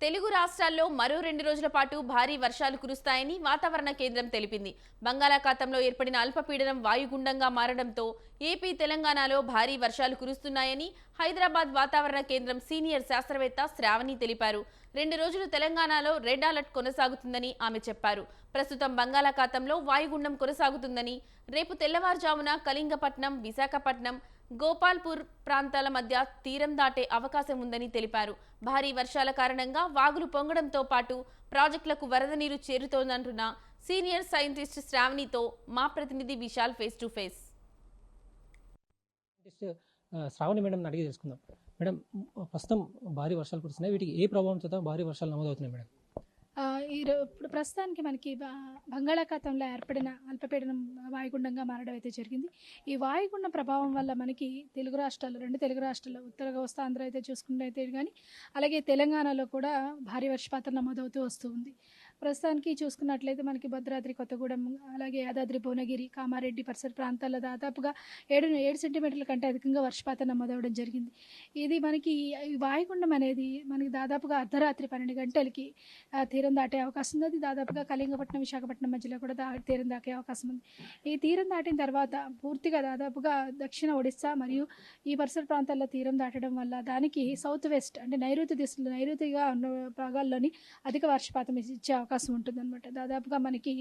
తెలుగు రాష్ట్రాల్లో మరో 2 రోజుల పాటు భారీ వర్షాలు కురుస్తాయని వాతావరణ కేంద్రం తెలిపింది. బంగాళాఖాతంలో ఏర్పడిన అల్పపీడనం వాయుగుండంగా మారడంతో ఏపీ, తెలంగాణలో భారీ వర్షాలు కురుస్తున్నాయని హైదరాబాద్ వాతావరణ కేంద్రం సీనియర్ శాస్త్రవేత్త శ్రావణి తెలిపారు. 2 రోజులు తెలంగాణలో రెడ్ అలర్ట్ కొనసాగుతుందని ఆమె చెప్పారు. ప్రస్తుతం బంగాళాఖాతంలో వాయుగుండం కొనసాగుతుందని, రేపు తెల్లవారుజామున కళింగపట్నం, విశాఖపట్నం, గోపాల్పూర్ ప్రాంతాల మధ్య తీరం దాటే అవకాశం ఉందని తెలిపారు. భారీ వర్షాల కారణంగా వాగులు పొంగడంతో పాటు ప్రాజెక్టులకు వరద నీరు చేరుతోందంటున్న సీనియర్ సైంటిస్ట్ శ్రావణితో మా ప్రతినిధి Vishal face to face. Shravani madam అడిగి తెలుసుకుందాం. మేడం, ప్రస్తుతం భారీ వర్షాలు కురుస్తున్నాయి, వీటికి ఏ ప్రభావంతో భారీ వర్షాలు నమోదవుతున్నాయి మేడం? ఇప్పుడు ప్రస్తుతానికి మనకి బంగాళాఖాతంలో ఏర్పడిన అల్పపీడనం వాయుగుండంగా మారడం అయితే జరిగింది. ఈ వాయుగుండం ప్రభావం వల్ల మనకి రెండు తెలుగు రాష్ట్రాలు ఉత్తర కోస్తాంధ్ర అయితే చూసుకున్నట్టయితే కానీ, అలాగే తెలంగాణలో కూడా భారీ వర్షపాతం నమోదవుతూ వస్తూ ఉంది. ప్రస్తుతానికి చూసుకున్నట్లయితే మనకి భద్రాద్రి కొత్తగూడెం, అలాగే యాదాద్రి భువనగిరి, కామారెడ్డి పరిసర ప్రాంతాల్లో దాదాపుగా 7 సెంటీమీటర్ల కంటే అధికంగా వర్షపాతం నమోదవడం జరిగింది. ఇది మనకి ఈ వాయుగుండం అనేది మనకి దాదాపుగా అర్ధరాత్రి 12 గంటలకి తీరం దాటే అవకాశం ఉంది. అది దాదాపుగా కళింగపట్నం, విశాఖపట్నం మధ్యలో కూడా తీరం దాటే అవకాశం ఉంది. ఈ తీరం దాటిన తర్వాత పూర్తిగా దాదాపుగా దక్షిణ ఒడిస్సా మరియు ఈ పరిసర ప్రాంతాల్లో తీరం దాటడం వల్ల దానికి సౌత్ వెస్ట్ అంటే నైరుతిగా ఉన్న భాగాల్లోని అధిక వర్షపాతం ఇచ్చే అవకాశం ఉంటుందన్నమాట. దాదాపుగా మనకి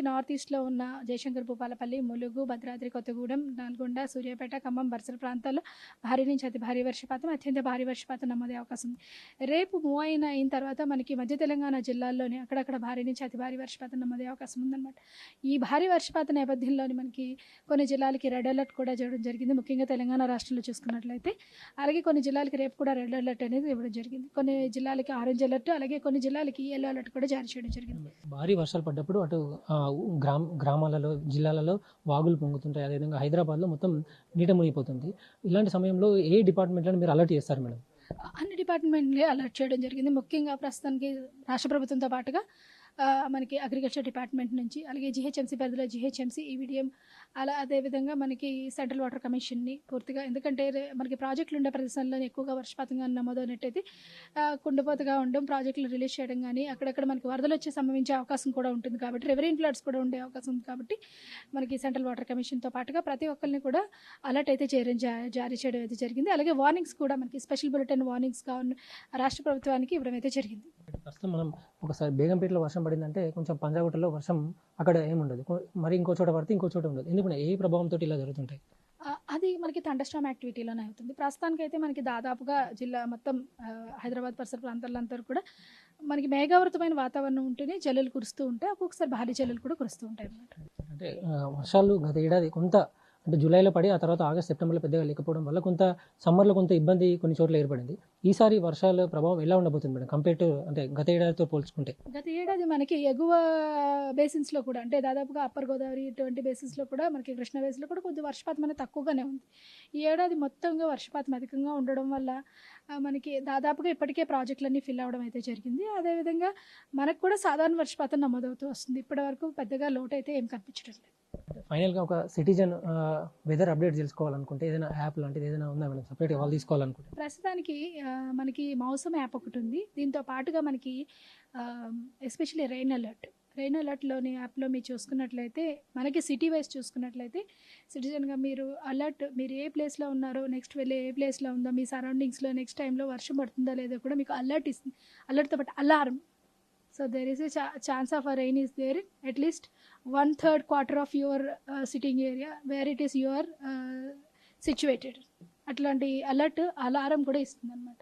నార్త్ ఈస్ట్లో ఉన్న జయశంకర్, భూపాలపల్లి, ములుగు, భద్రాద్రి కొత్తగూడెం, నల్గొండ, సూర్యాపేట, ఖమ్మం పరిసర ప్రాంతాల్లో భారీ నుంచి అతి భారీ వర్షపాతం, అత్యంత భారీ వర్షపాతం నమోదే అవకాశం ఉంది. రేపు మూవ్ అయిన తర్వాత మనకి మధ్య తెలంగాణ జిల్లాల్లోని అక్కడక్కడ భారీ నుంచి అతి భారీ వర్షపాతం నమోదే అవకాశం ఉందన్నమాట. ఈ భారీ వర్షపాత నేపథ్యంలోని మనకి కొన్ని జిల్లాలకి రెడ్ అలర్ట్ కూడా చేయడం జరిగింది. ముఖ్యంగా తెలంగాణ రాష్ట్రంలో చూసుకున్నట్లయితే, అలాగే కొన్ని జిల్లాలకి రేపు కూడా రెడ్ అలర్ట్ అనేది ఇవ్వడం జరిగింది. కొన్ని జిల్లాలకి ఆరెంజ్ అలర్ట్, అలాగే కొన్ని జిల్లాలకి ఎల్లో అలర్ట్ కూడా జారీ చేయడం జరిగింది. భారీ వర్షాలు పడ్డప్పుడు అటు గ్రామాలలో, జిల్లాలలో వాగులు పొంగుతుంటాయి. అదేవిధంగా హైదరాబాద్లో మొత్తం నీట మునిగిపోతుంది. ఇలాంటి సమయంలో ఏ డిపార్ట్మెంట్లను మీరు అలర్ట్ చేస్తారు మేడం? అన్ని డిపార్ట్మెంట్లే అలర్ట్ చేయడం జరిగింది. ముఖ్యంగా ప్రస్తుతానికి రాష్ట్ర ప్రభుత్వంతో పాటుగా మనకి అగ్రికల్చర్ డిపార్ట్మెంట్ నుంచి, అలాగే జిహెచ్ఎంసీ పరిధిలో జిహెచ్ఎంసీ, ఈవీడిఎం, అదేవిధంగా మనకి సెంట్రల్ వాటర్ కమిషన్ని పూర్తిగా, ఎందుకంటే మనకి ప్రాజెక్టులు ఉండే ప్రదేశాల్లో ఎక్కువగా వర్షపాతంగా నమోదైనట్టయితే కుండిపోతగా ఉండడం, ప్రాజెక్టులు రిలీజ్ చేయడం కానీ, అక్కడక్కడ మనకి వరదలు వచ్చి సంభవించే అవకాశం కూడా ఉంటుంది కాబట్టి, రివరీన్ ఫ్లడ్స్ కూడా ఉండే అవకాశం ఉంది కాబట్టి మనకి సెంట్రల్ వాటర్ కమిషన్తో పాటుగా ప్రతి ఒక్కరిని కూడా అలర్ట్ అయితే జారీ చేయడం అయితే జరిగింది. అలాగే వార్నింగ్స్ కూడా మనకి స్పెషల్ బులెటిన్ వార్నింగ్స్ రాష్ట్ర ప్రభుత్వానికి ఇవ్వడం అయితే జరిగింది. ప్రస్తుతం మనం ఒకసారి బేగంపేటలో వర్షం పడిందంటే కొంచెం పంజాగుట్టలో వర్షం అక్కడ ఏముండదు, మరి ఇంకో చోట పడితే ఇంకో చోట ఉండదు. ఎందుకంటే ఏ ప్రభావంతో ఇలా జరుగుతుంటాయి? అది మనకి థండర్స్టార్మ్ యాక్టివిటీలోనే అవుతుంది. ప్రస్తుతానికి అయితే మనకి దాదాపుగా జిల్లా మొత్తం హైదరాబాద్ పరిసర ప్రాంతాలంతా కూడా మనకి మేఘావృతమైన వాతావరణం ఉంటేనే జల్లులు కురుస్తూ ఉంటాయి. ఒక్కొక్కసారి భారీ జల్లులు కూడా కురుస్తూ ఉంటాయి అన్నమాట. అంటే వర్షాలు గత ఏడాది కొంత అంటే జూలైలో పడి ఆ తర్వాత ఆగస్ట్, సెప్టెంబర్లో పెద్దగా లేకపోవడం వల్ల కొంత సమ్మర్లో కొంత ఇబ్బంది కొన్ని చోట్ల ఏర్పడింది. ఈసారి వర్షాల ప్రభావం ఎలా ఉండబోతుంది మేడం కంపేర్ టు అంటే గత ఏడాదితో పోల్చుకుంటే? గత ఏడాది మనకి ఎగువ బేసిన్స్లో కూడా, అంటే దాదాపుగా అప్పర్ గోదావరి ఇటువంటి బేసిన్స్లో కూడా, మనకి కృష్ణా బేసిన్లో కూడా కొద్దిగా వర్షపాతం అనేది తక్కువగానే ఉంది. ఈ ఏడాది మొత్తంగా వర్షపాతం అధికంగా ఉండడం వల్ల మనకి దాదాపుగా ఇప్పటికే ప్రాజెక్టులన్నీ ఫిల్ అవ్వడం అయితే జరిగింది. అదేవిధంగా మనకు కూడా సాధారణ వర్షపాతం నమోదవుతూ వస్తుంది. ఇప్పటి వరకు పెద్దగా లోటు అయితే ఏం కనిపించడం లేదు. ఫైనల్గా ఒక సిటిజన్ వెదర్ అప్డేట్ తెలుసుకోవాలనుకుంటే ఏదైనా యాప్ లాంటిది ఏదైనా ఉందా మేడం సపరేట్గా వాళ్ళు తీసుకోవాలనుకుంటే? ప్రస్తుతానికి మనకి మౌసమ్ యాప్ ఒకటి ఉంది. దీంతో పాటుగా మనకి ఎస్పెషల్లీ రెయిన్ అలర్ట్లోని యాప్లో మీరు చూసుకున్నట్లయితే, మనకి సిటీ వైజ్ చూసుకున్నట్లయితే సిటిజన్గా మీరు ఏ ప్లేస్లో ఉన్నారో, నెక్స్ట్ వెళ్ళే ఏ ప్లేస్లో ఉందో, మీ సరౌండింగ్స్లో నెక్స్ట్ టైంలో వర్షం పడుతుందో లేదో కూడా మీకు అలర్ట్ ఇస్తుంది. అలర్ట్తో పాటు alarm. So there is a chance of a rain is there at least 1/3 quarter of your sitting area where it is your situated. అట్లాంటి అలారం కూడా ఇస్తుంది అనమాట.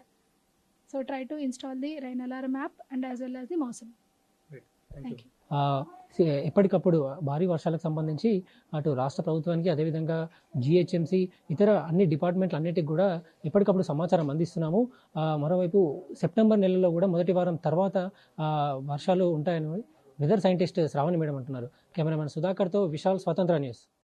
So try to install the rain alarm app and as well as the Mausam. Thank you. ఎప్పటికప్పుడు భారీ వర్షాలకు సంబంధించి అటు రాష్ట్ర ప్రభుత్వానికి, అదేవిధంగా జిహెచ్ఎంసీ, ఇతర అన్ని డిపార్ట్మెంట్లు అన్నిటికి కూడా ఎప్పటికప్పుడు సమాచారం అందిస్తున్నాము. మరోవైపు సెప్టెంబర్ నెలలో కూడా మొదటి వారం తర్వాత వర్షాలు ఉంటాయని వెదర్ సైంటిస్ట్ శ్రావణి మేడం అంటున్నారు. కెమెరామెన్ సుధాకర్తో విశాల్, స్వతంత్ర న్యూస్.